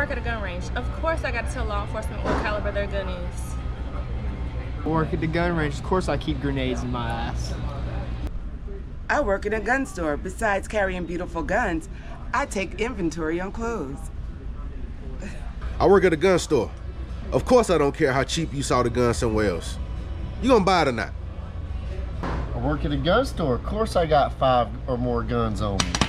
work at a gun range. Of course I got to tell law enforcement what caliber their gun is. I work at the gun range. Of course I keep grenades in my ass. I work in a gun store. Besides carrying beautiful guns, I take inventory on clothes. I work at a gun store. Of course I don't care how cheap you saw the gun somewhere else. You gonna buy it or not? I work at a gun store. Of course I got 5 or more guns on me.